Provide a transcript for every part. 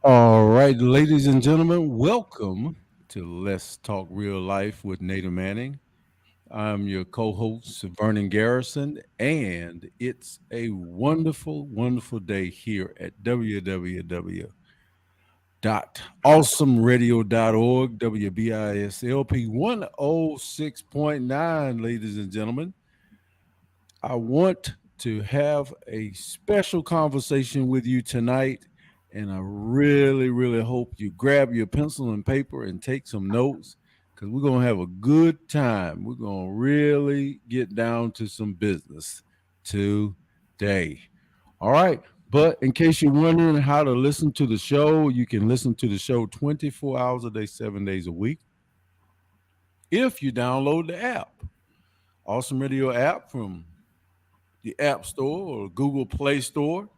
All right, ladies and gentlemen, welcome to Let's Talk Real Life with Nader Manning. I'm your co host, Vernon Garrison, and it's a wonderful, wonderful day here at www.awesomeradio.org, WBISLP 106.9, ladies and gentlemen. I want to have a special conversation with you tonight, and I really, really hope you grab your pencil and paper and take some notes because we're going to have a good time. We're going to really get down to some business today. All right. But in case you're wondering how to listen to the show, you can listen to the show 24 hours a day, 7 days a week if you download the app. Awesome Radio app from the App Store or Google Play Store.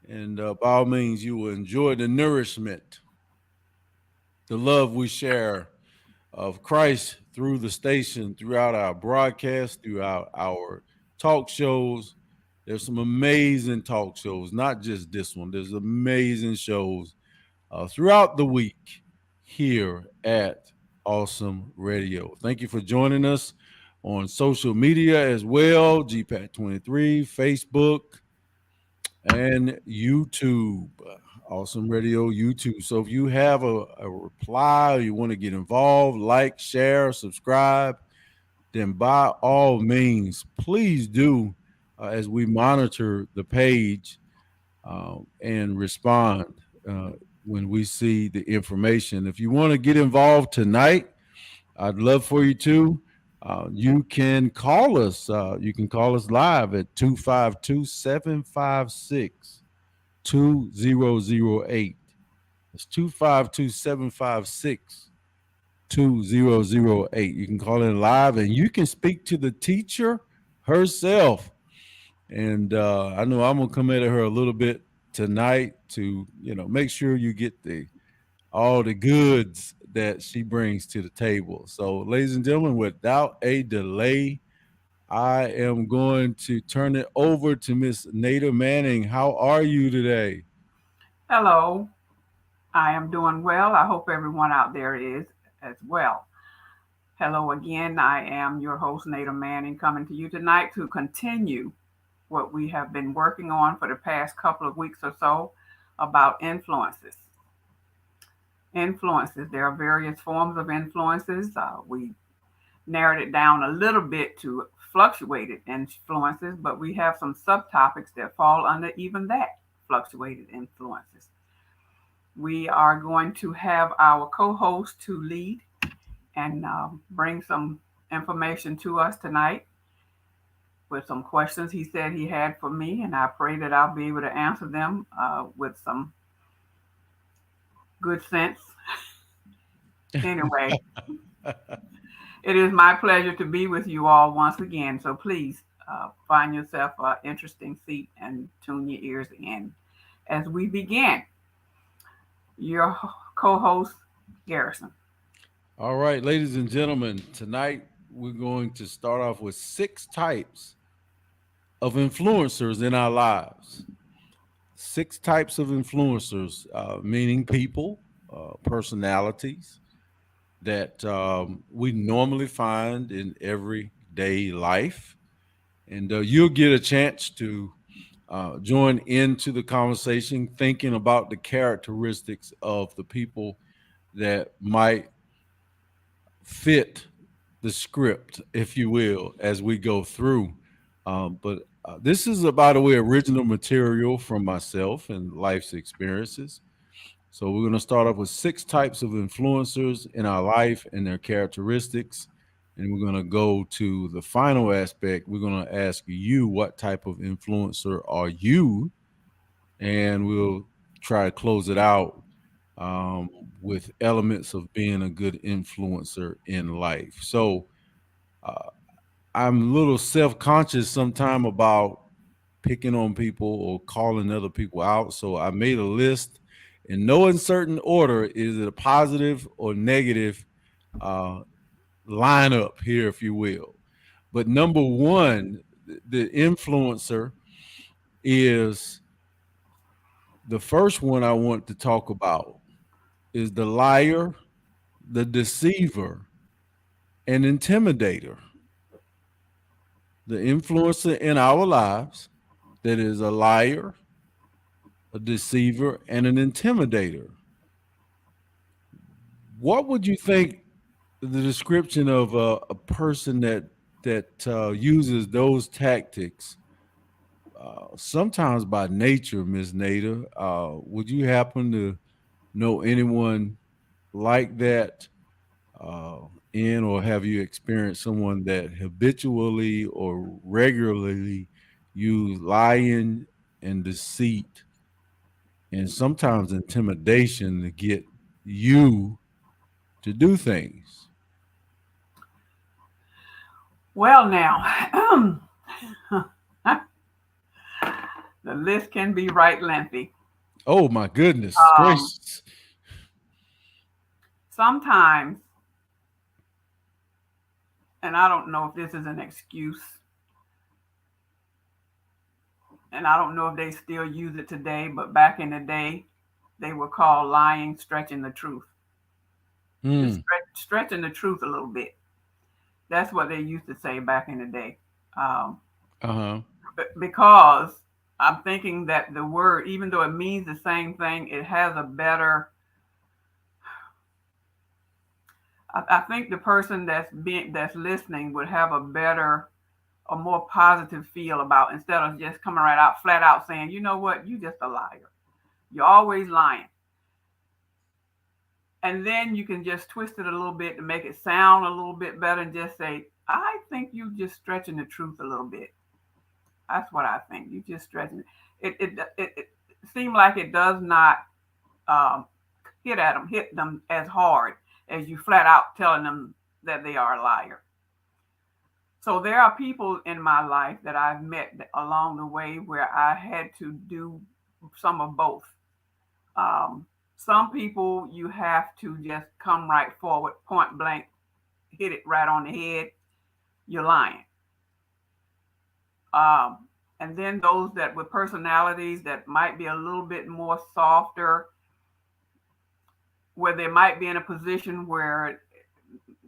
And by all means, you will enjoy the nourishment, the love we share of Christ through the station, throughout our broadcast, throughout our talk shows. There's some amazing talk shows, not just this one. There's amazing shows throughout the week here at Awesome Radio. Thank you for joining us on social media as well, GPAT23, Facebook, and YouTube. Awesome Radio YouTube. So if you have a reply or you want to get involved, like, share, subscribe, then by all means, please do as we monitor the page and respond when we see the information. If you want to get involved tonight, I'd love for you to. You can call us. You can call us live at 252-756-2008. It's 252-756-2008. You can call in live and you can speak to the teacher herself. And I know I'm gonna come at her a little bit tonight to, make sure you get the all the goods that she brings to the table. So, ladies and gentlemen, without a delay, I am going to turn it over to Miss Nada Manning. How are you today? Hello, I am doing well. I hope everyone out there is as well. Hello again. I am your host, Nada Manning, coming to you tonight to continue what we have been working on for the past couple of weeks or so about influences. Influences. There are various forms of influences. We narrowed it down a little bit to fluctuated influences, but we have some subtopics that fall under even that fluctuated influences. We are going to have our co host to lead and bring some information to us tonight with some questions he said he had for me, and I pray that I'll be able to answer them with some good sense. Anyway, it is my pleasure to be with you all once again, so please find yourself an interesting seat and tune your ears in as we begin. Your co host, Garrison. All right, ladies and gentlemen, tonight we're going to start off with 6 types of influencers in our lives. 6 types of influencers, meaning people, personalities that we normally find in everyday life. And you'll get a chance to join into the conversation thinking about the characteristics of the people that might fit the script, if you will, as we go through. But this is, by the way, original material from myself and life's experiences. So we're going to start off with 6 types of influencers in our life and their characteristics. And we're going to go to the final aspect. We're going to ask you, what type of influencer are you? And we'll try to close it out um, with elements of being a good influencer in life. So uh, I'm a little self conscious sometime about picking on people or calling other people out. So I made a list in no uncertain order. Is it a positive or negative uh, lineup here, if you will? But number one, the influencer is The first one I want to talk about is the liar, the deceiver, and intimidator. The influencer in our lives that is a liar, a deceiver, and an intimidator. What would you think the description of a person that uses those tactics, sometimes by nature, Miss Nada? Would you happen to know anyone like that? In or have you experienced someone that habitually or regularly use lying and deceit and sometimes intimidation to get you to do things? Well, now, the list can be right lengthy. Oh my goodness Um, gracious. Sometimes, and I don't know if this is an excuse, and I don't know if they still use it today, but back in the day, they were called lying, stretching the truth. Just Hmm. stretching the truth a little bit. That's what they used to say back in the day. Um, Uh-huh. because I'm thinking that the word, even though it means the same thing, it has a better. I think the person that's listening would have a better, a more positive feel about, instead of just coming right out flat out saying, you know what, you just a liar. You're always lying. And then you can just twist it a little bit to make it sound a little bit better and just say, I think you just stretching the truth a little bit. That's what I think. You just stretching it. It seems like it does not um, hit them as hard as you flat out telling them that they are a liar. So there are people in my life that I've met along the way where I had to do some of both. Um, some people you have to just come right forward, point blank, hit it right on the head. You're lying. And then those that with personalities that might be a little bit more softer, where they might be in a position where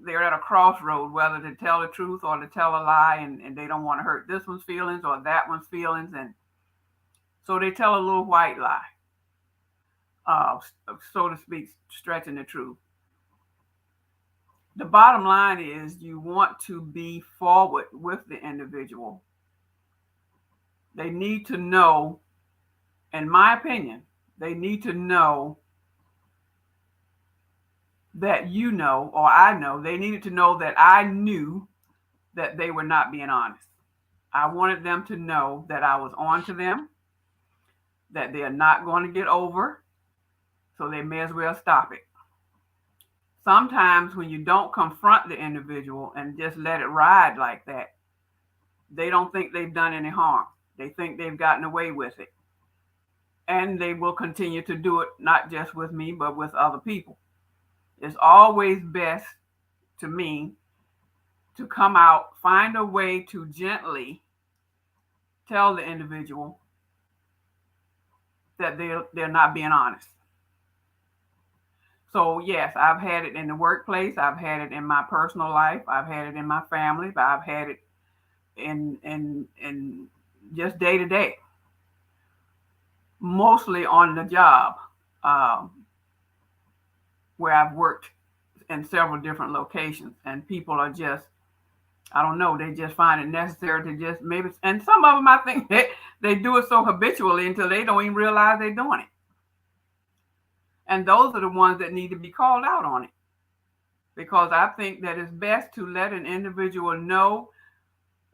they're at a crossroad, whether to tell the truth or to tell a lie, and they don't want to hurt this one's feelings or that one's feelings. And so they tell a little white lie, uh, so to speak, stretching the truth. The bottom line is you want to be forward with the individual. They need to know, in my opinion, they need to know that you know, or I know, they needed to know that I knew that they were not being honest. I wanted them to know that I was on to them, that they are not going to get over, so they may as well stop it. Sometimes when you don't confront the individual and just let it ride like that, they don't think they've done any harm. They think they've gotten away with it. And they will continue to do it, not just with me, but with other people. It's always best to me to come out, find a way to gently tell the individual that they're not being honest. So yes, I've had it in the workplace, I've had it in my personal life, I've had it in my family, but I've had it in just day to day, mostly on the job, um, where I've worked in several different locations, and people are just, I don't know, they just find it necessary to just maybe, and some of them I think they do it so habitually until they don't even realize they're doing it. And those are the ones that need to be called out on it. Because I think that it's best to let an individual know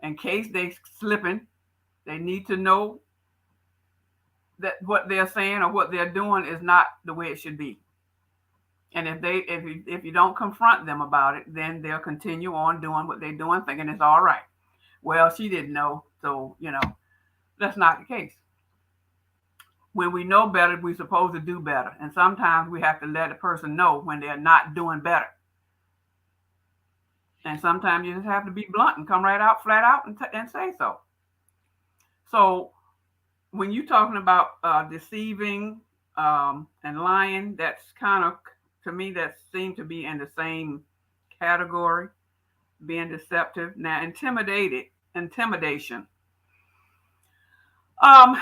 in case they slipping, they need to know that what they're saying or what they're doing is not the way it should be. And if you don't confront them about it, then they'll continue on doing what they're doing, thinking it's all right. Well, she didn't know, so that's not the case. When we know better, we're supposed to do better, and sometimes we have to let a person know when they're not doing better. And sometimes you just have to be blunt and come right out, flat out, and say so. So when you're talking about deceiving and lying, that's kind of, to me, that seemed to be in the same category, being deceptive. Now, intimidation. Um,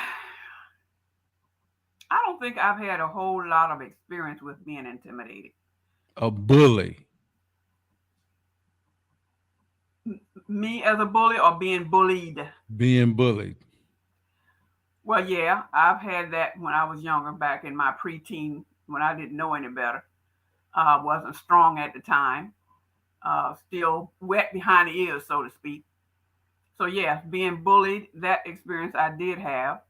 I don't think I've had a whole lot of experience with being intimidated. A bully. Me as a bully or being bullied? Being bullied. Well, yeah, I've had that when I was younger, back in my preteen, when I didn't know any better. Wasn't strong at the time, still wet behind the ears, so to speak. So, yeah, being bullied, that experience I did have.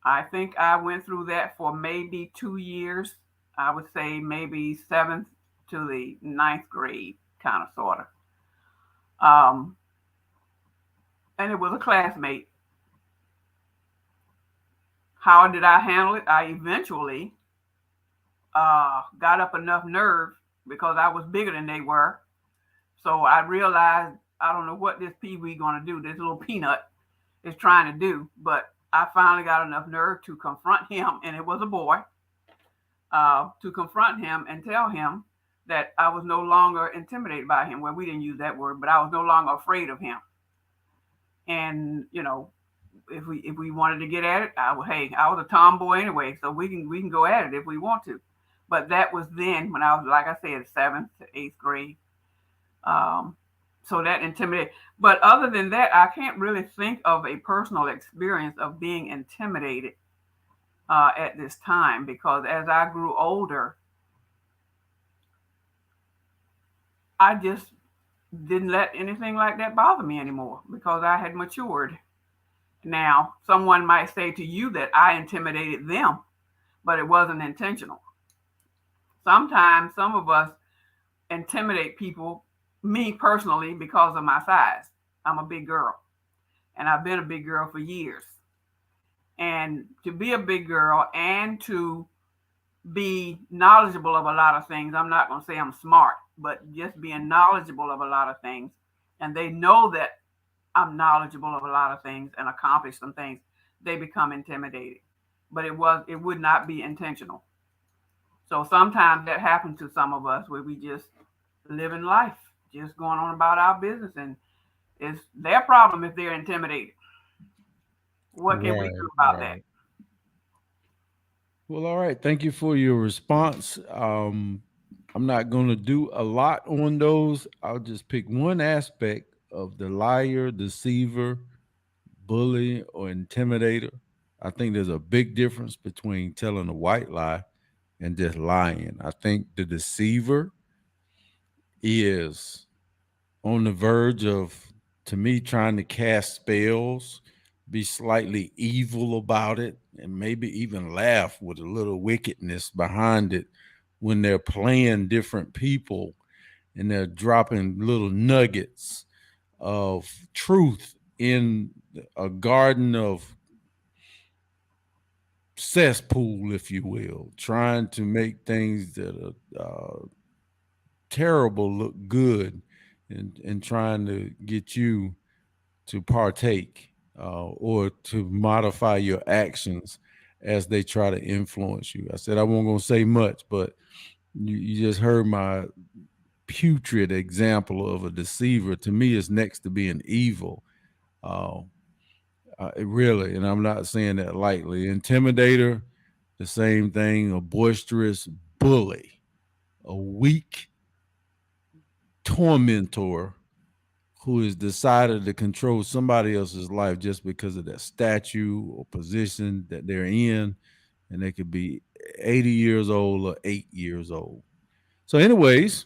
I think I went through that for maybe 2 years. I would say maybe seventh to the ninth grade, kind of, sort of. Um, and it was a classmate. How did I handle it? I eventually got up enough nerve because I was bigger than they were. So I realized I don't know what this peewee gonna do. This little peanut is trying to do, but I finally got enough nerve to confront him, and it was a boy. To confront him and tell him that I was no longer intimidated by him. Well, we didn't use that word, but I was no longer afraid of him. And if we wanted to get at it, hey, I was a tomboy anyway, so we can go at it if we want to. But that was then when I was, like I said, seventh to eighth grade. Um, so that intimidated. But other than that, I can't really think of a personal experience of being intimidated at this time, because as I grew older, I just didn't let anything like that bother me anymore because I had matured. Now, someone might say to you that I intimidated them, but it wasn't intentional. Sometimes some of us intimidate people, me personally, because of my size. I'm a big girl, and I've been a big girl for years. And to be a big girl and to be knowledgeable of a lot of things, I'm not going to say I'm smart, but just being knowledgeable of a lot of things, and they know that I'm knowledgeable of a lot of things and accomplish some things, they become intimidated. But it would not be intentional. So sometimes that happens to some of us where we just living life, just going on about our business, and it's their problem if they're intimidated. What can we Right, do about that? right. Well, all right. Thank you for your response. I'm not going to do a lot on those. I'll just pick one aspect of the liar, deceiver, bully, or intimidator. I think there's a big difference between telling a white lie and just lying. I think the deceiver is on the verge of, to me, trying to cast spells, be slightly evil about it, and maybe even laugh with a little wickedness behind it when they're playing different people and they're dropping little nuggets of truth in a garden of cesspool, if you will, trying to make things that are terrible look good, and trying to get you to partake or to modify your actions as they try to influence you. I said I wasn't going to say much, but you just heard my putrid example of a deceiver. To me, is next to being evil. Uh, really, and I'm not saying that lightly. Intimidator, the same thing. A boisterous bully, a weak tormentor who has decided to control somebody else's life just because of that statue or position that they're in, and they could be 80 years old or 8 years old. So, anyways,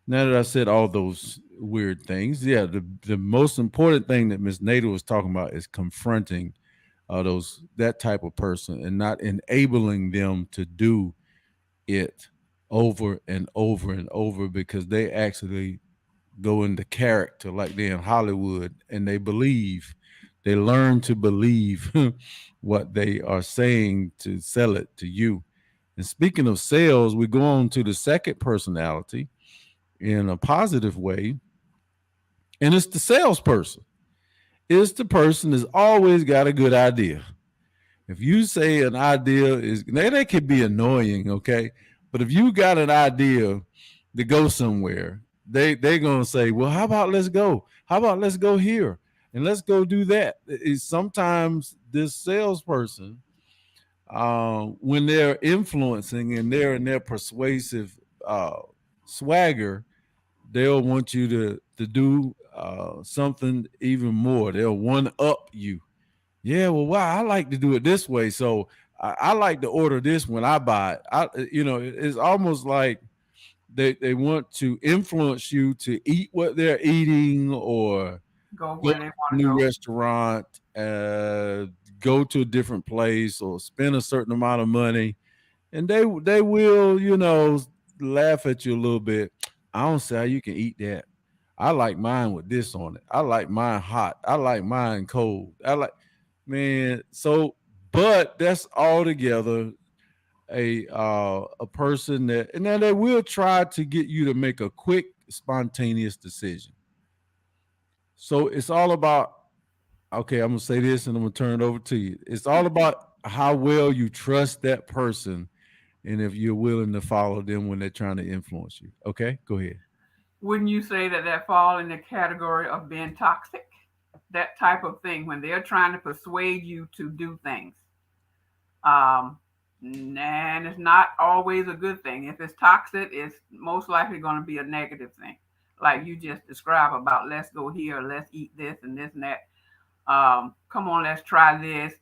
now that I said all those weird things, yeah, the most important thing that Miss Nader was talking about is confronting those that type of person and not enabling them to do it over and over and over, because they actually go into character like they're in Hollywood, and they learn to believe what they are saying to sell it to you. And speaking of sales, we go on to the second personality in a positive way, and it's the salesperson. It's the person that's always got a good idea. If you say an idea is, now that can be annoying, okay? But if you got an idea to go somewhere, they're gonna say, well, how about let's go? How about let's go here and let's go do that? Sometimes this salesperson, when they're influencing and they're in their persuasive uh, swagger, they'll want you to do something even more. They'll one up you. Yeah, well, wow, I like to do it this way. So I like to order this when I buy it. It's almost like they want to influence you to eat what they're eating or Go go where to they a want to new go. restaurant, go to a different place or spend a certain amount of money. And they will, laugh at you a little bit. I don't see how you can eat that. I like mine with this on it. I like mine hot. I like mine cold. I like man. So, but that's altogether a person that, and then they will try to get you to make a quick, spontaneous decision. So it's all about, okay, I'm gonna say this and I'm gonna turn it over to you. It's all about how well you trust that person and if you're willing to follow them when they're trying to influence you. Okay, go ahead. Wouldn't you say that that fall in the category of being toxic? That type of thing when they're trying to persuade you to do things. Um, and it's not always a good thing. If it's toxic, it's most likely going to be a negative thing. Like you just described about let's go here, let's eat this and that. Come on, let's try this.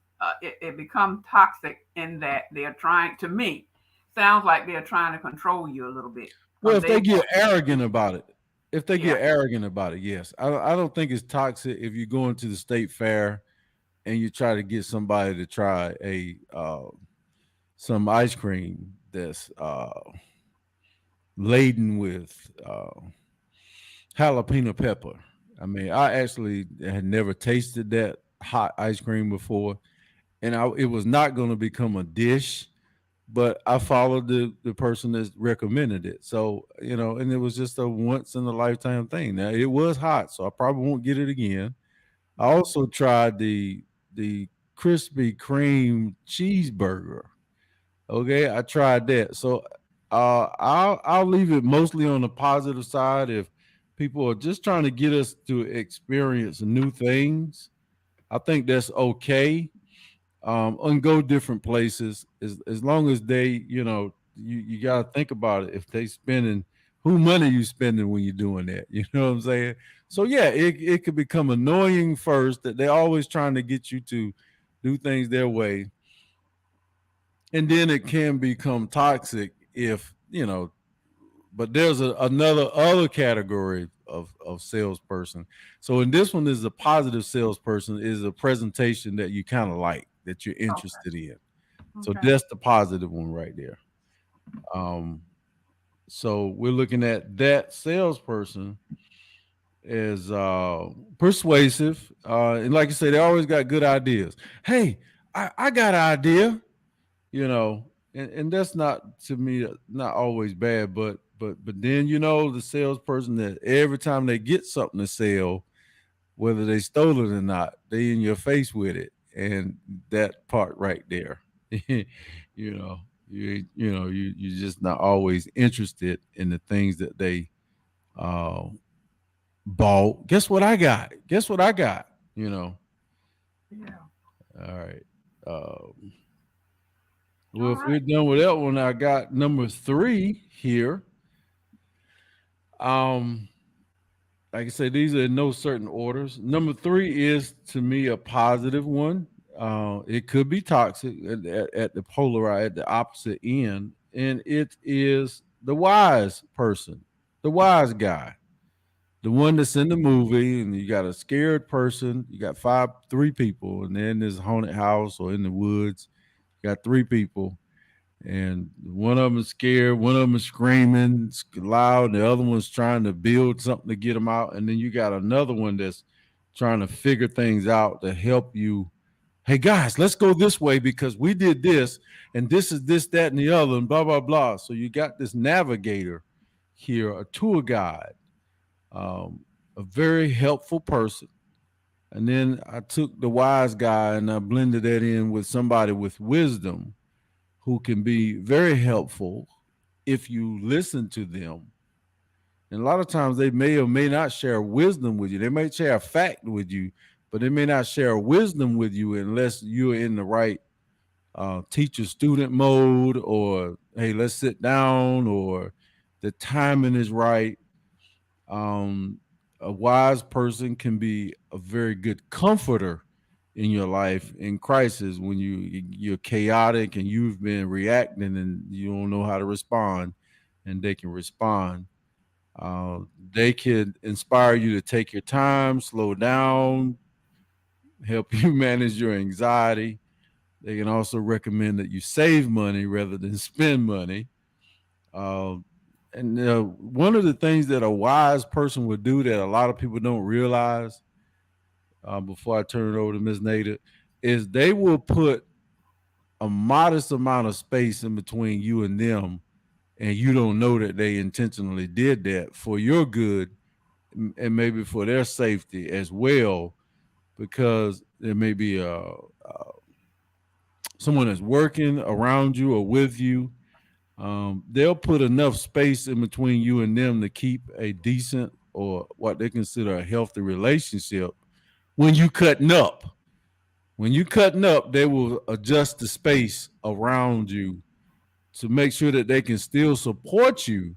It becomes toxic in that they're trying, to me, sounds like they're trying to control you a little bit. Well, if They they get want, arrogant about it, if they yeah, get arrogant about it, yes. I don't think it's toxic if you go into the state fair and you try to get somebody to try a some ice cream that's laden with jalapeno pepper. I mean, I actually had never tasted that hot ice cream before, and it was not going to become a dish, but I followed the person that recommended it. So, and it was just a once in a lifetime thing. Now it was hot, so I probably won't get it again. I also tried the Krispy Kreme cheeseburger. Okay, I tried that. So I'll leave it mostly on the positive side. If people are just trying to get us to experience new things, I think that's okay. And go different places as long as they, you got to think about it. If they spending, who money you spending when you're doing that, you know what I'm saying? So yeah, it could become annoying first that they're always trying to get you to do things their way, and then it can become toxic if, but there's another other category of salesperson. So in this one is a positive salesperson is a presentation that you kind of like, that you're okay, interested in. So okay, that's the positive one right there. Um, so we're looking at that salesperson as persuasive, and like I say, they always got good ideas. Hey, I got an idea, and that's not, to me, not always bad, but then, the salesperson that every time they get something to sell, whether they stole it or not, they in your face with it, and that part right there, you know, you're just not always interested in the things that they uh, bought. Guess what I got? Guess what I got? yeah, All right. all Well, if we're right, done with that one, I got number three here. Um, like I said, these are in no certain orders. Number three is to me a positive one. It could be toxic at the polar, at the opposite end, and it is the wise person, the wise guy, the one that's in the movie, and you got a scared person. You got three people, and then there's a haunted house or in the woods. You got three people, and one of them is scared, one of them is screaming loud, and the other one's trying to build something to get them out, and then you got another one that's trying to figure things out to help you. Hey guys, let's go this way because we did this, and this is this, that, and the other, and blah blah blah. So you got this navigator here, a tour guide, um, a very helpful person. And then I took the wise guy and I blended that in with somebody with wisdom who can be very helpful if you listen to them. And a lot of times they may or may not share wisdom with you. They may share a fact with you, but they may not share wisdom with you unless you're in the right teacher student mode, or hey, let's sit down, or the timing is right. A wise person can be a very good comforter in your life in crisis when you're chaotic and you've been reacting and you don't know how to respond, and they can respond. uh, they can inspire you to take your time, slow down, help you manage your anxiety. They can also recommend that you save money rather than spend money. Uh, and one of the things that a wise person would do that a lot of people don't realize, before I turn it over to Ms. Nada, is they will put a modest amount of space in between you and them, and you don't know that they intentionally did that for your good and maybe for their safety as well, because there may be someone that's working around you or with you. They'll put enough space in between you and them to keep a decent or what they consider a healthy relationship. When you cutting up, when you cutting up, they will adjust the space around you to make sure that they can still support you,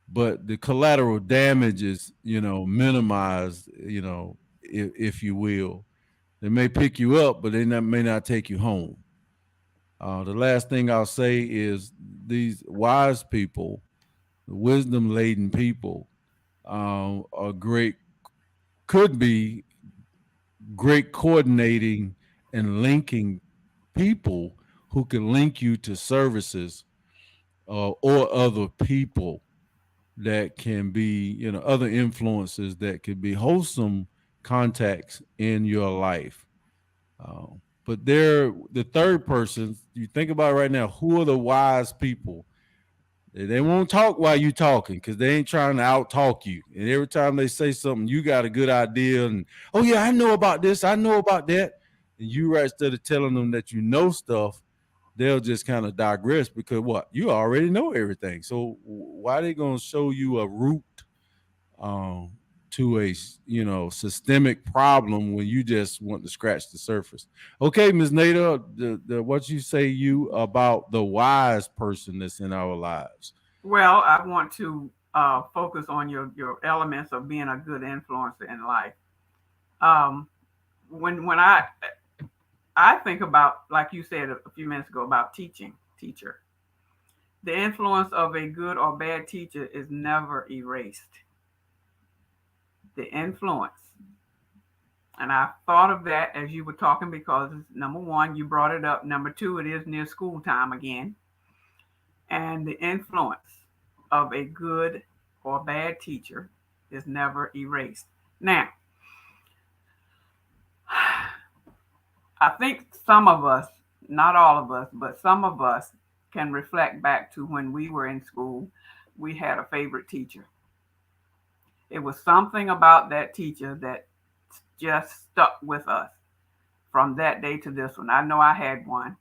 but the collateral damage is, minimized, if you will. They may pick you up, but may not take you home. The last thing I'll say is these wise people, the wisdom laden people, are great, could be great coordinating and linking people who can link you to services or other people that can be, other influences that could be wholesome contacts in your life. But they're the third person. You think about right now, who are the wise people? They won't talk while you talking because they ain't trying to out talk you. And every time they say something, you got a good idea. And oh yeah, I know about this. I know about that. And you, right, instead of telling them that you know stuff, they'll just kind of digress because what, you already know everything. So why are they gonna show you a route um, to a systemic problem when you just want to scratch the surface? Okay, Ms. Nada, what you say you about the wise person that's in our lives? Well, I want to focus on your elements of being a good influencer in life. Um, when I think about, like you said a few minutes ago, about teacher, the influence of a good or bad teacher is never erased. The influence. And I thought of that as you were talking because number one, you brought it up. Number two, it is near school time again. And the influence of a good or bad teacher is never erased. Now, I think some of us, not all of us, but some of us can reflect back to when we were in school. We had a favorite teacher. It was something about that teacher that just stuck with us from that day to this one. I know I had one,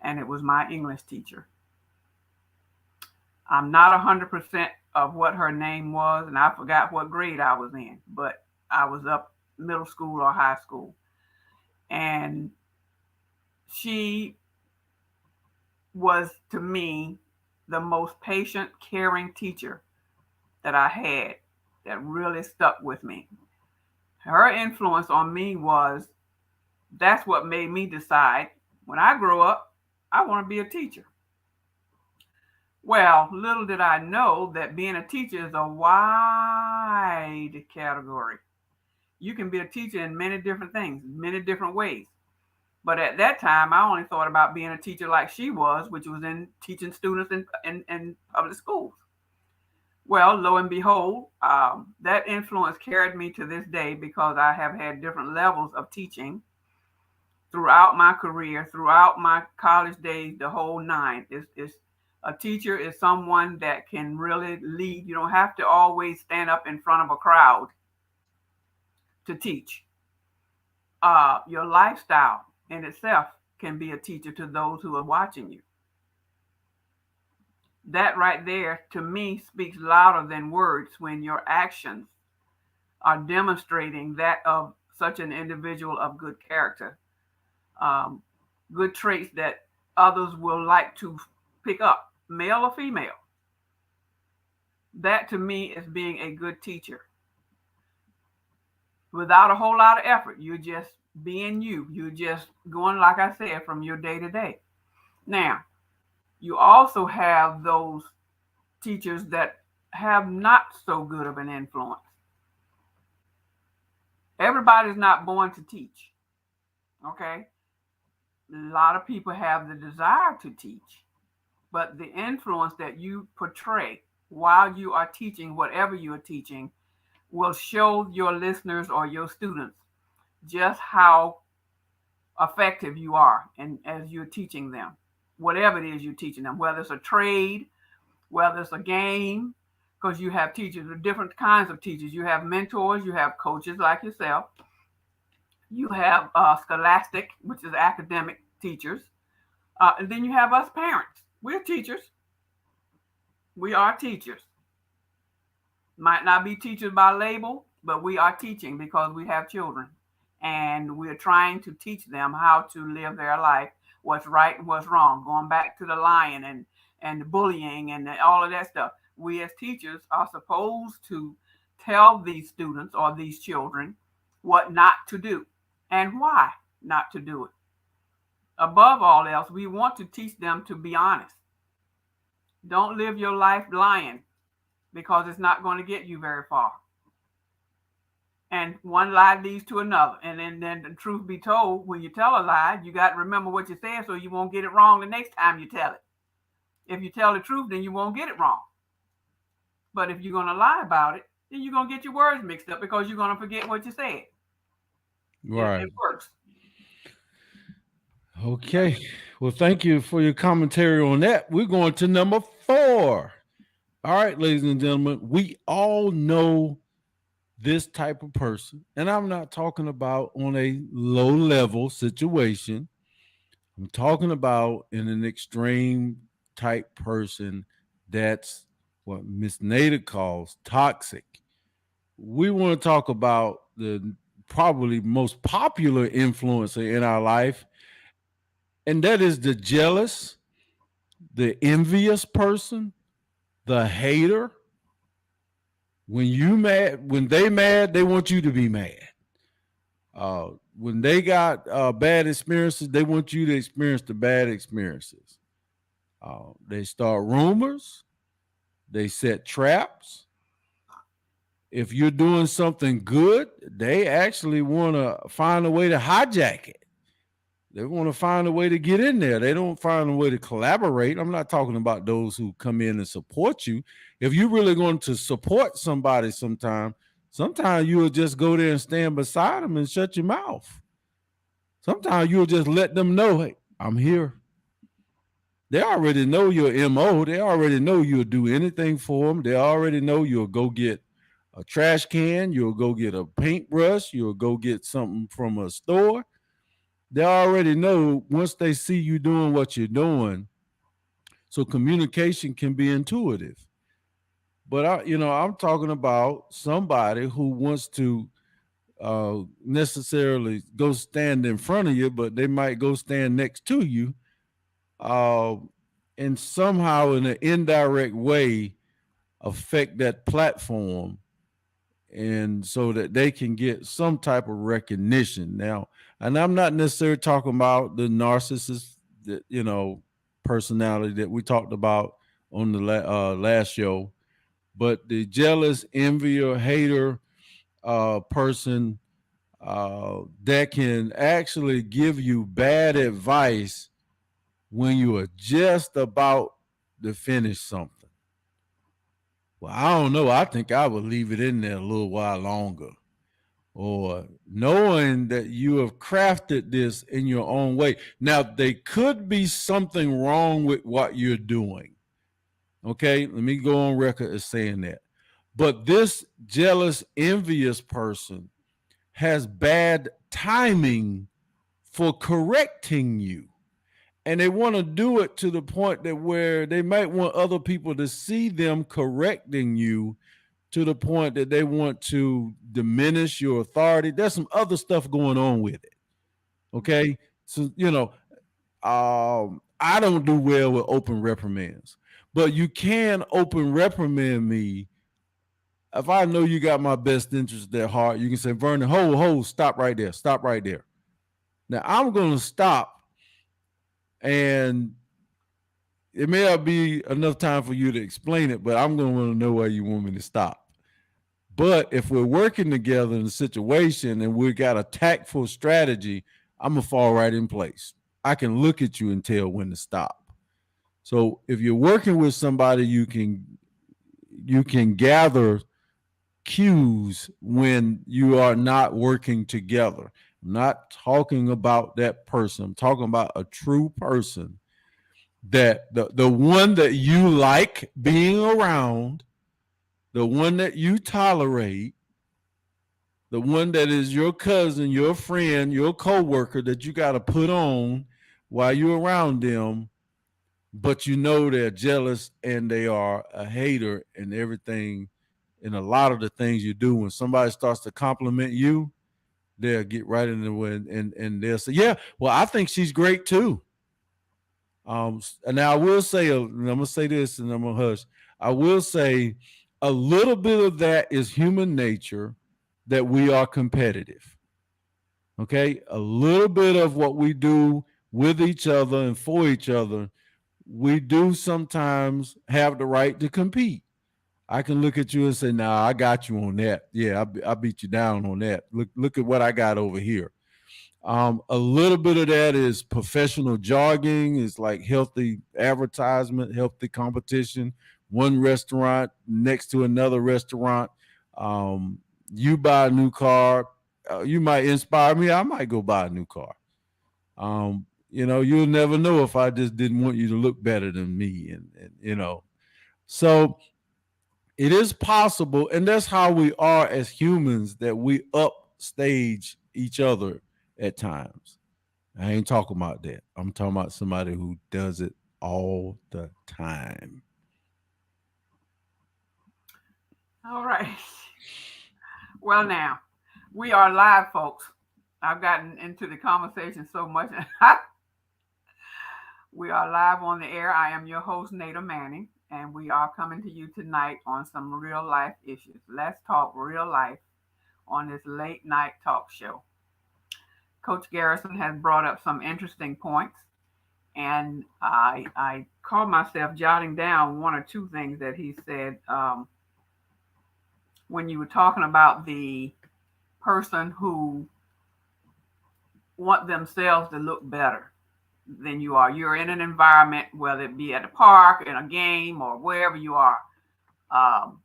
and it was my English teacher. I'm not 100% of what her name was, and I forgot what grade I was in, but I was up middle school or high school. And she was, to me, the most patient, caring teacher that I had that really stuck with me. Her influence on me was that's what made me decide when I grow up, I want to be a teacher. Well, little did I know that being a teacher is a wide category. You can be a teacher in many different things, many different ways. But at that time, I only thought about being a teacher like she was, which was in teaching students in public schools. Well, lo and behold, that influence carried me to this day because I have had different levels of teaching throughout my career, throughout my college days, the whole nine. Is a teacher is someone that can really lead. You don't have to always stand up in front of a crowd to teach. Your lifestyle in itself can be a teacher to those who are watching you. That right there, to me, speaks louder than words when your actions are demonstrating that of such an individual of good character, um, good traits that others will like to pick up, male or female. That to me is being a good teacher without a whole lot of effort. You're just being you. You're just going, like I said, from your day to day. Now, you also have those teachers that have not so good of an influence. Everybody's not born to teach. Okay. A lot of people have the desire to teach, but the influence that you portray while you are teaching whatever you are teaching will show your listeners or your students just how effective you are and as you're teaching them whatever it is you're teaching them, whether it's a trade, whether it's a game, because you have teachers, different kinds of teachers. You have mentors, you have coaches like yourself, you have scholastic, which is academic teachers, and then you have us parents. We're teachers. We are teachers. Might not be teachers by label, but we are teaching because we have children. And we're trying to teach them how to live their life, what's right and what's wrong, going back to the lion and the bullying and all of that stuff. We as teachers are supposed to tell these students or these children what not to do and why not to do it. Above all else, we want to teach them to be honest. Don't live your life lying because it's not going to get you very far. And one lie leads to another. And then the truth be told, when you tell a lie, you got to remember what you said so you won't get it wrong the next time you tell it. If you tell the truth, then you won't get it wrong. But if you're going to lie about it, then you're going to get your words mixed up because you're going to forget what you said. Right. It works. Okay. Well, thank you for your commentary on that. We're going to number 4. All right, ladies and gentlemen, we all know this type of person, and I'm not talking about on a low level situation. I'm talking about in an extreme type person that's what Miss Nada calls toxic. We want to talk about the probably most popular influencer in our life, and that is the jealous, the envious person, the hater. When you mad, when they mad, they want you to be mad. When they got bad experiences, they want you to experience the bad experiences. They start rumors. They set traps. If you're doing something good, they actually want to find a way to hijack it. They want to find a way to get in there. They don't find a way to collaborate. I'm not talking about those who come in and support you. If you're really going to support somebody sometimes you'll just go there and stand beside them and shut your mouth. Sometimes you'll just let them know, hey, I'm here. They already know your MO. They already know you'll do anything for them. They already know you'll go get a trash can. You'll go get a paintbrush. You'll go get something from a store. They already know once they see you doing what you're doing. So communication can be intuitive. But I'm talking about somebody who wants to necessarily go stand in front of you, but they might go stand next to you, and somehow in an indirect way affect that platform, and so that they can get some type of recognition. Now, and I'm not necessarily talking about the narcissist, personality that we talked about on the last show, but the jealous, envier, hater person that can actually give you bad advice when you are just about to finish something. Well, I don't know. I think I would leave it in there a little while longer. Or knowing that you have crafted this in your own way. Now, there could be something wrong with what you're doing. Okay, let me go on record as saying that. But this jealous, envious person has bad timing for correcting you. And they want to do it to the point that where they might want other people to see them correcting you to the point that they want to diminish your authority. There's some other stuff going on with it. Okay. So, I don't do well with open reprimands, but you can open reprimand me if I know you got my best interest at heart. You can say, Vernon, stop right there. Stop right there. Now I'm going to stop, and it may not be enough time for you to explain it, but I'm going to want to know why you want me to stop. But if we're working together in a situation and we got a tactful strategy, I'm going to fall right in place. I can look at you and tell when to stop. So if you're working with somebody, you can gather cues when you are not working together. I'm not talking about that person. I'm talking about a true person, that the one that you like being around, the one that you tolerate, the one that is your cousin, your friend, your coworker that you got to put on while you're around them, but you know they're jealous and they are a hater and everything, and a lot of the things you do. When somebody starts to compliment you, they'll get right in the way and they'll say, yeah, well, I think she's great too. Now I will say, I'm gonna say this and I'm gonna hush. I will say a little bit of that is human nature, that we are competitive. Okay, a little bit of what we do with each other and for each other, we do sometimes have the right to compete. I can look at you and say, "Nah, I got you on that. Yeah, I beat you down on that. Look at what I got over here." A little bit of that is professional jogging. It's like healthy advertisement, healthy competition. One restaurant next to another restaurant. Um, you buy a new car, you might inspire me. I might go buy a new car. You'll never know if I just didn't want you to look better than me, and. So it is possible, and that's how we are as humans, that we upstage each other at times. I ain't talking about that. I'm talking about somebody who does it all the time. All right. Well, now we are live, folks. I've gotten into the conversation so much. We are live on the air. I am your host, Nada Manning, and we are coming to you tonight on some real life issues. Let's talk real life on this late night talk show. Coach Garrison has brought up some interesting points, and I caught myself jotting down one or two things that he said when you were talking about the person who want themselves to look better than you are. You're in an environment, whether it be at a park, in a game, or wherever you are. Um,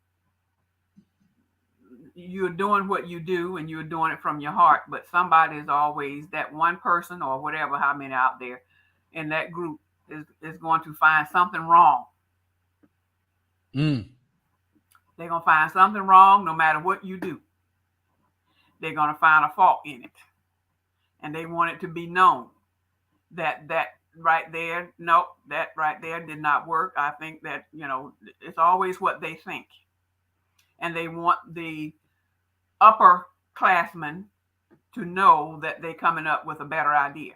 you're doing what you do and you're doing it from your heart, but somebody is always, that one person or whatever, how many out there in that group is going to find something wrong. They're going to find something wrong no matter what you do. They're going to find a fault in it. And they want it to be known that right there, nope, that right there did not work. I think that, it's always what they think. And they want the upperclassmen to know that they're coming up with a better idea.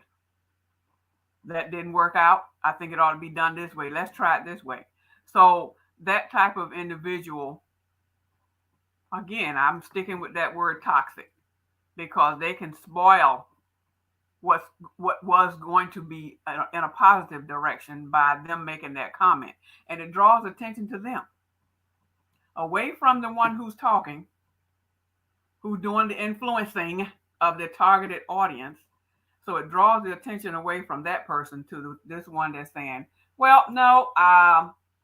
That didn't work out. I think it ought to be done this way. Let's try it this way. So that type of individual, again, I'm sticking with that word toxic, because they can spoil what was going to be in a positive direction by them making that comment. And it draws attention to them, away from the one who's talking, who's doing the influencing of the targeted audience. So it draws the attention away from that person to this one that's saying, well, no,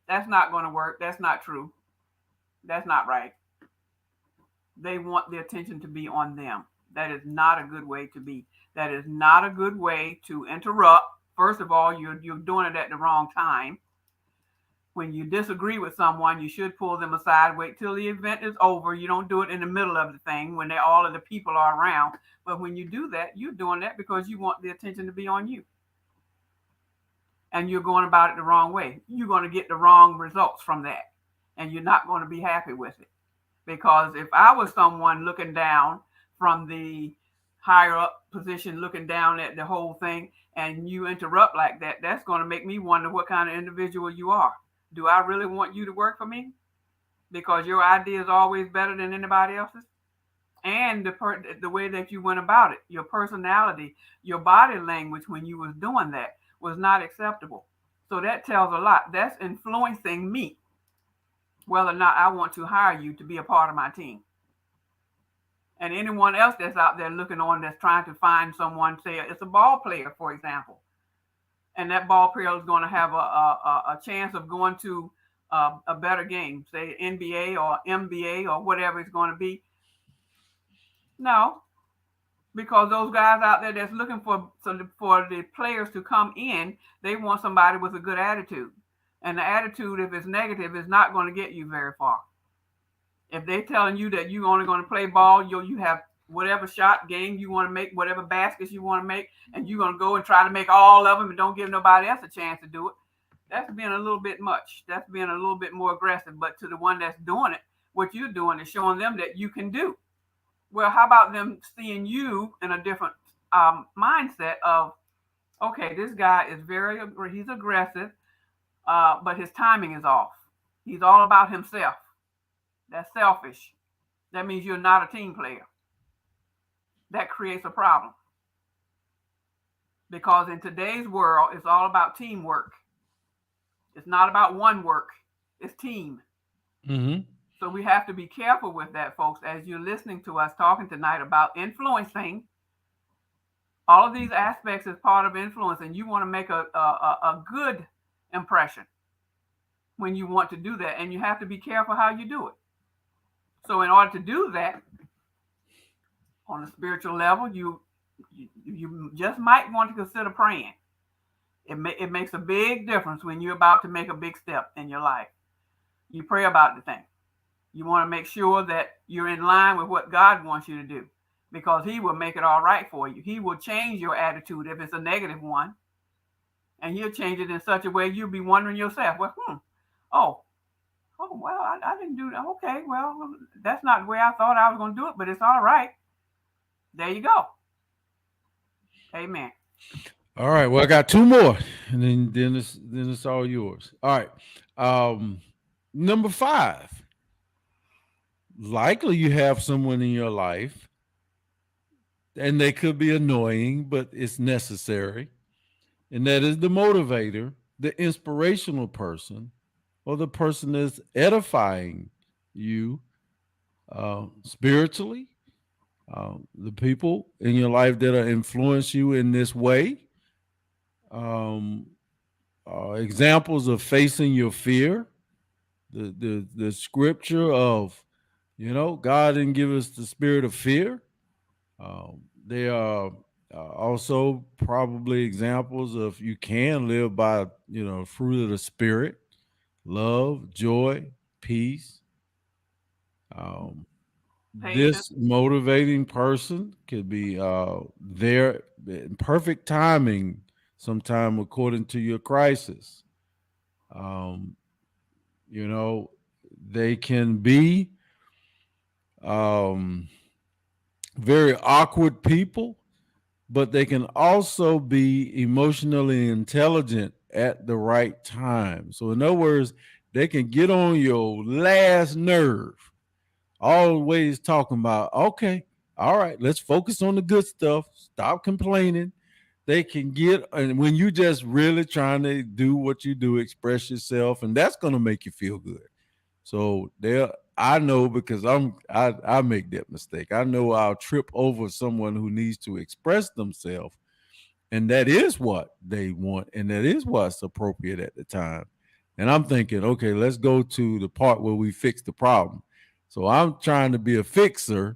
that's not going to work. That's not true. That's not right. They want the attention to be on them. That is not a good way to be. That is not a good way to interrupt. First of all, you're doing it at the wrong time. When you disagree with someone, you should pull them aside, wait till the event is over. You don't do it in the middle of the thing when all of the people are around. But when you do that, you're doing that because you want the attention to be on you. And you're going about it the wrong way. You're going to get the wrong results from that. And you're not going to be happy with it. Because if I was someone looking down from the higher up position, looking down at the whole thing, and you interrupt like that, that's going to make me wonder what kind of individual you are. Do I really want you to work for me? Because your idea is always better than anybody else's? And the way that you went about it, your personality, your body language when you was doing that was not acceptable. So that tells a lot. That's influencing me, whether or not I want to hire you to be a part of my team. And anyone else that's out there looking on that's trying to find someone, say it's a ball player, for example, and that ball player is going to have a chance of going to a better game, say NBA or MBA or whatever it's going to be. No, because those guys out there that's looking for the players to come in, they want somebody with a good attitude. And the attitude, if it's negative, is not going to get you very far. If they're telling you that you're only going to play ball, you have whatever shot game you want to make, whatever baskets you want to make, and you're going to go and try to make all of them and don't give nobody else a chance to do it, that's being a little bit much. That's being a little bit more aggressive. But to the one that's doing it, what you're doing is showing them that you can do. Well, how about them seeing you in a different mindset of, okay, this guy is he's aggressive, but his timing is off. He's all about himself. That's selfish. That means you're not a team player. That creates a problem. Because in today's world, it's all about teamwork. It's not about one work. It's team. Mm-hmm. So we have to be careful with that, folks, as you're listening to us talking tonight about influencing. All of these aspects is part of influence, and you want to make a good impression when you want to do that, and you have to be careful how you do it. So in order to do that, on a spiritual level, you just might want to consider praying. It makes a big difference when you're about to make a big step in your life. You pray about the thing. You want to make sure that you're in line with what God wants you to do, because he will make it all right for you. He will change your attitude if it's a negative one, and he'll change it in such a way you'll be wondering yourself, well, well, I didn't do that. Okay, well, that's not the way I thought I was going to do it, but it's all right. There you go. Amen. All right. Well, I got two more, and then it's all yours. All right. Number 5. Likely you have someone in your life, and they could be annoying, but it's necessary. And that is the motivator, the inspirational person, or the person that's edifying you spiritually. The people in your life that are influence you in this way. Examples of facing your fear. The scripture of, God didn't give us the spirit of fear. They are also probably examples of you can live by, fruit of the spirit, love, joy, peace. This motivating person could be there in perfect timing, sometime according to your crisis. They can be very awkward people, but they can also be emotionally intelligent at the right time. So in other words, they can get on your last nerve, always talking about, okay, all right, let's focus on the good stuff. Stop complaining. They can get, and when you just really trying to do what you do, express yourself, and that's going to make you feel good. So I know, because I make that mistake. I know I'll trip over someone who needs to express themselves, and that is what they want, and that is what's appropriate at the time. And I'm thinking, okay, let's go to the part where we fix the problem. So I'm trying to be a fixer,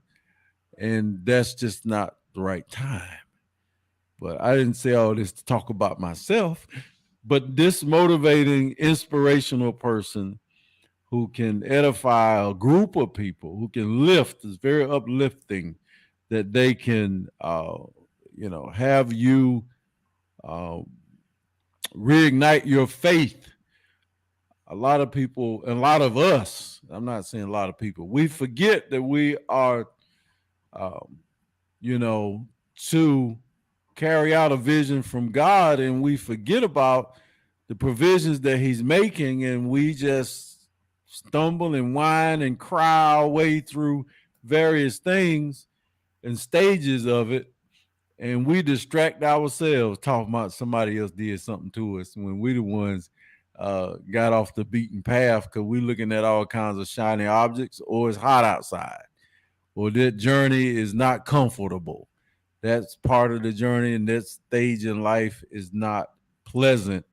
and that's just not the right time. But I didn't say all this to talk about myself. But this motivating, inspirational person who can edify a group of people, who can lift, is very uplifting that they can, have you uh, reignite your faith. A lot of people, and a lot of us, I'm not saying a lot of people, we forget that we are, um, to carry out a vision from God, and we forget about the provisions that He's making, and we just stumble and whine and cry our way through various things and stages of it, and we distract ourselves talking about somebody else did something to us when we the ones got off the beaten path because we looking at all kinds of shiny objects, or it's hot outside, or that journey is not comfortable. That's part of the journey, and that stage in life is not pleasant,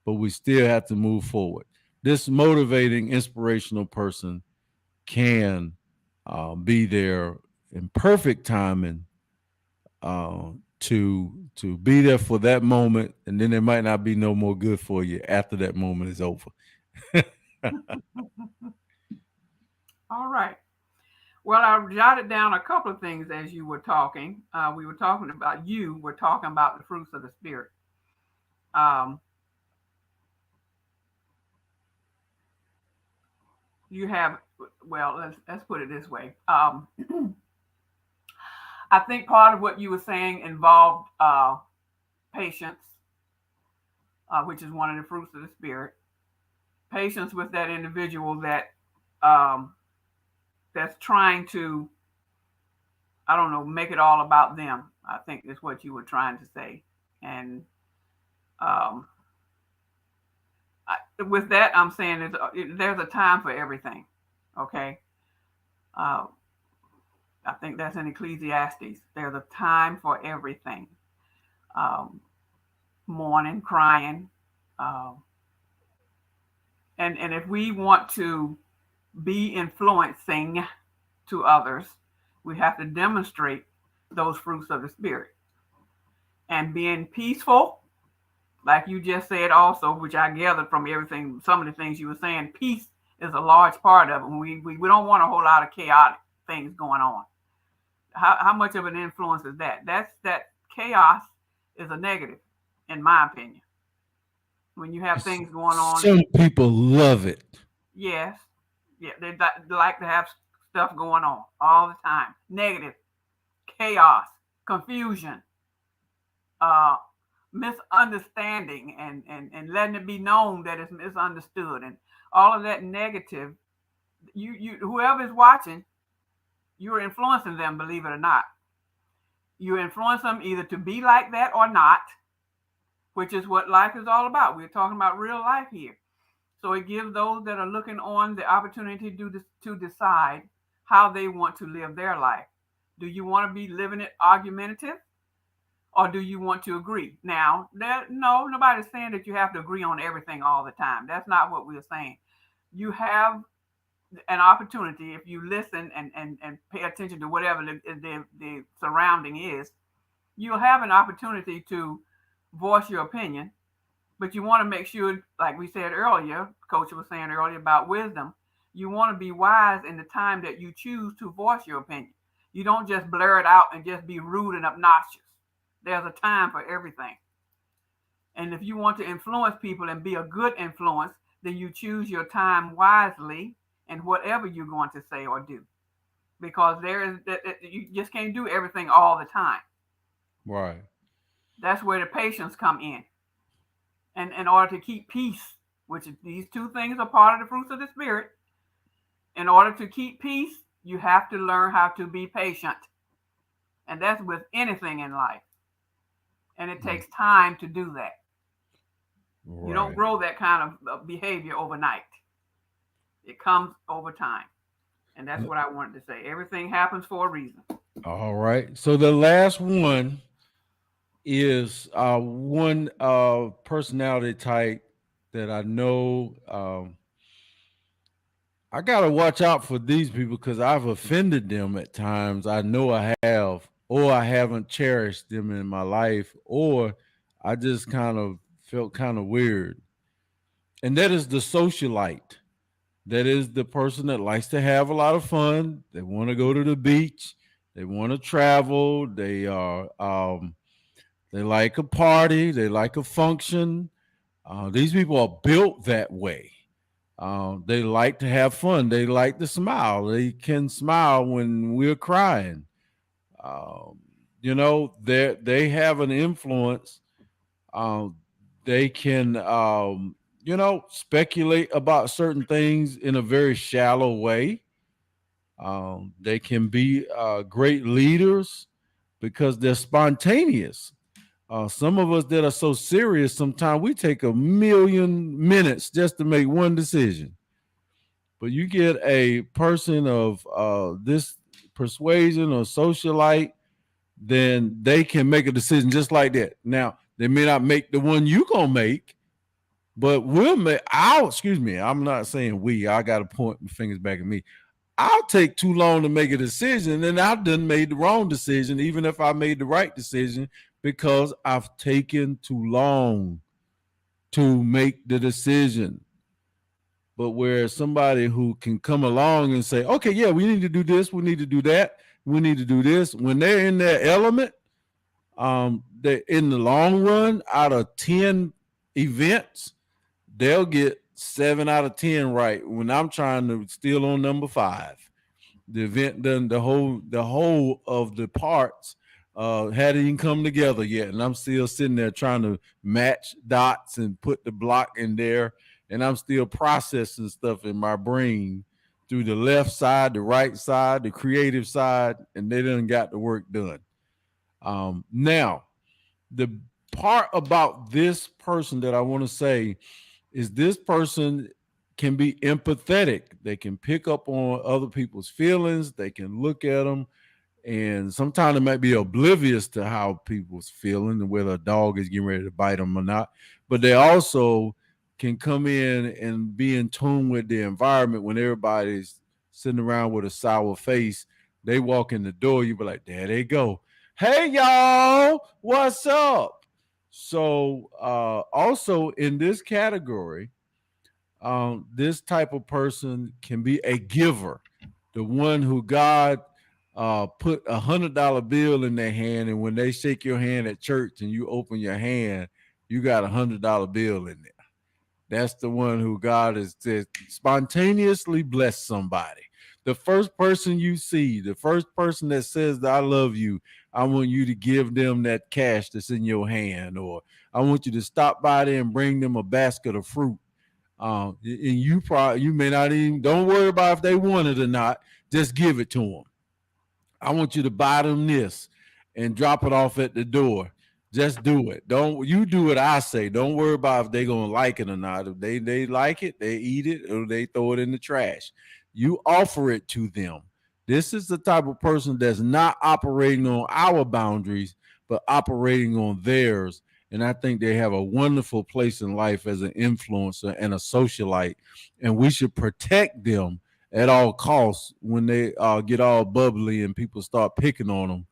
but we still have to move forward. This motivating, inspirational person can be there in perfect timing to be there for that moment, and then there might not be no more good for you after that moment is over. All right. Well, I jotted down a couple of things as you were talking. We were talking about we're talking about the fruits of the spirit. Um, you have, well, let's put it this way. I think part of what you were saying involved patience, which is one of the fruits of the spirit. Patience with that individual that that's trying to, I don't know, make it all about them. I think is what you were trying to say. And with that, I'm saying there's a time for everything. Okay. I think that's in Ecclesiastes. There's a time for everything. Um, Mourning, crying, and if we want to be influencing to others, we have to demonstrate those fruits of the spirit. And being peaceful, like you just said also, which I gathered from everything, some of the things you were saying, peace is a large part of it. We don't want a whole lot of chaotic things going on. How much of an influence is that? That chaos is a negative, in my opinion. When you have things going on, some people love it. yes, yeah, they like to have stuff going on all the time. Negative, chaos, confusion, uh, misunderstanding, and letting it be known that it's misunderstood, and all of that negative. You whoever is watching, you're influencing them. Believe it or not, you influence them either to be like that or not, which is what life is all about. We're talking about real life here. So it gives those that are looking on the opportunity to decide how they want to live their life. Do you want to be living it argumentative, or do you want to agree? Now, no, nobody's saying that you have to agree on everything all the time. That's not what we're saying. You have an opportunity if you listen and pay attention to whatever the surrounding is. You'll have an opportunity to voice your opinion, but you want to make sure, like we said earlier, Coach was saying earlier about wisdom, you want to be wise in the time that you choose to voice your opinion. You don't just blur it out and just be rude and obnoxious. There's a time for everything. And if you want to influence people and be a good influence, then you choose your time wisely and whatever you're going to say or do. Because you just can't do everything all the time. Right. That's where the patience come in. And in order to keep peace, which these two things are part of the fruits of the spirit, in order to keep peace, you have to learn how to be patient. And that's with anything in life. And it takes time to do that. Right. You don't grow that kind of behavior overnight. It comes over time. And that's what I wanted to say. Everything happens for a reason. All right. So the last one is one personality type that I know I got to watch out for these people because I've offended them at times. I know I have, or I haven't cherished them in my life, or I just kind of felt kind of weird. And that is the socialite. That is the person that likes to have a lot of fun. They want to go to the beach. They want to travel. They like a party. They like a function. These people are built that way. They like to have fun. They like to smile. They can smile when we're crying. Um, they have an influence. Um, they can, speculate about certain things in a very shallow way. They can be great leaders because they're spontaneous. Some of us that are so serious, sometimes we take a million minutes just to make one decision. But you get a person of this persuasion or socialite, then they can make a decision just like that. Now, they may not make the one you gonna make, but we'll make. I'll excuse me. I'm not saying we. I got to point my fingers back at me. I'll take too long to make a decision, and I've done made the wrong decision, even if I made the right decision, because I've taken too long to make the decision. But where somebody who can come along and say, okay, yeah, we need to do this, we need to do that, we need to do this, when they're in their element, they in the long run, out of 10 events, they'll get 7 out of 10 right. When I'm trying to steal on number 5, the event done, the whole of the parts hadn't even come together yet, and I'm still sitting there trying to match dots and put the block in there, and I'm still processing stuff in my brain through the left side, the right side, the creative side, and they done got the work done. Now, the part about this person that I want to say is this person can be empathetic. They can pick up on other people's feelings. They can look at them, and sometimes they might be oblivious to how people's feeling and whether a dog is getting ready to bite them or not. But they also can come in and be in tune with the environment when everybody's sitting around with a sour face. They walk in the door, you be like, there they go. Hey y'all, what's up? So also in this category, this type of person can be a giver, the one who God put $100 bill in their hand, and when they shake your hand at church and you open your hand, you got $100 bill in there. That's the one who God has said spontaneously bless somebody. The first person you see, the first person that says that I love you, I want you to give them that cash that's in your hand, or I want you to stop by there and bring them a basket of fruit. And you may not even don't worry about if they want it or not. Just give it to them. I want you to buy them this and drop it off at the door. Just do it. Don't you do what I say. Don't worry about if they're gonna like it or not. If they like it, they eat it or they throw it in the trash. You offer it to them. This is the type of person that's not operating on our boundaries, but operating on theirs. And I think they have a wonderful place in life as an influencer and a socialite. And we should protect them at all costs when they get all bubbly and people start picking on them,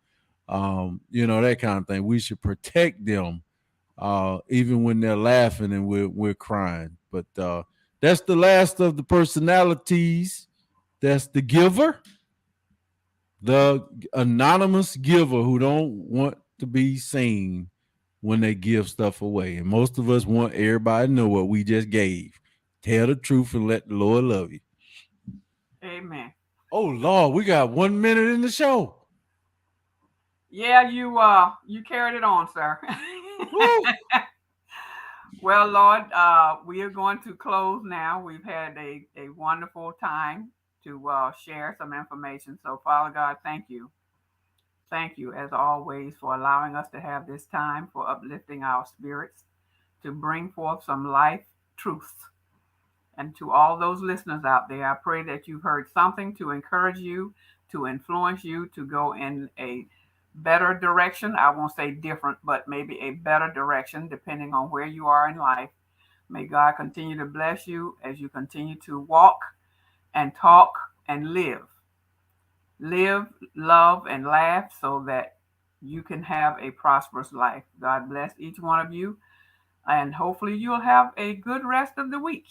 that kind of thing. We should protect them, even when they're laughing and we're crying. But that's the last of the personalities. That's the giver, the anonymous giver who don't want to be seen when they give stuff away. And most of us want everybody to know what we just gave. Tell the truth and let the Lord love you. Amen. Oh Lord, we got 1 minute in the show. Yeah, you carried it on, sir. Well, Lord, we are going to close now. We've had a wonderful time to share some information. So, Father God, thank you. Thank you, as always, for allowing us to have this time for uplifting our spirits, to bring forth some life truths. And to all those listeners out there, I pray that you've heard something to encourage you, to influence you to go in a better direction. I won't say different, but maybe a better direction, depending on where you are in life. May God continue to bless you as you continue to walk and talk and live. Live, love, and laugh so that you can have a prosperous life. God bless each one of you. And hopefully you'll have a good rest of the week.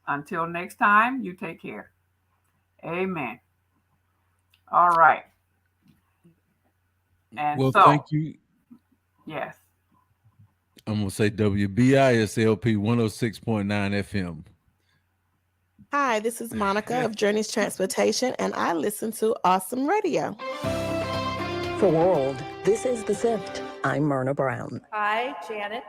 Until next time, you take care. Amen. All right. And Well, so, thank you. yes. I'm going to say WBISLP 106.9 FM. Hi, this is Monica of Journeys Transportation, and I listen to Awesome Radio. For World, this is The Sift. I'm Myrna Brown. Hi, Janet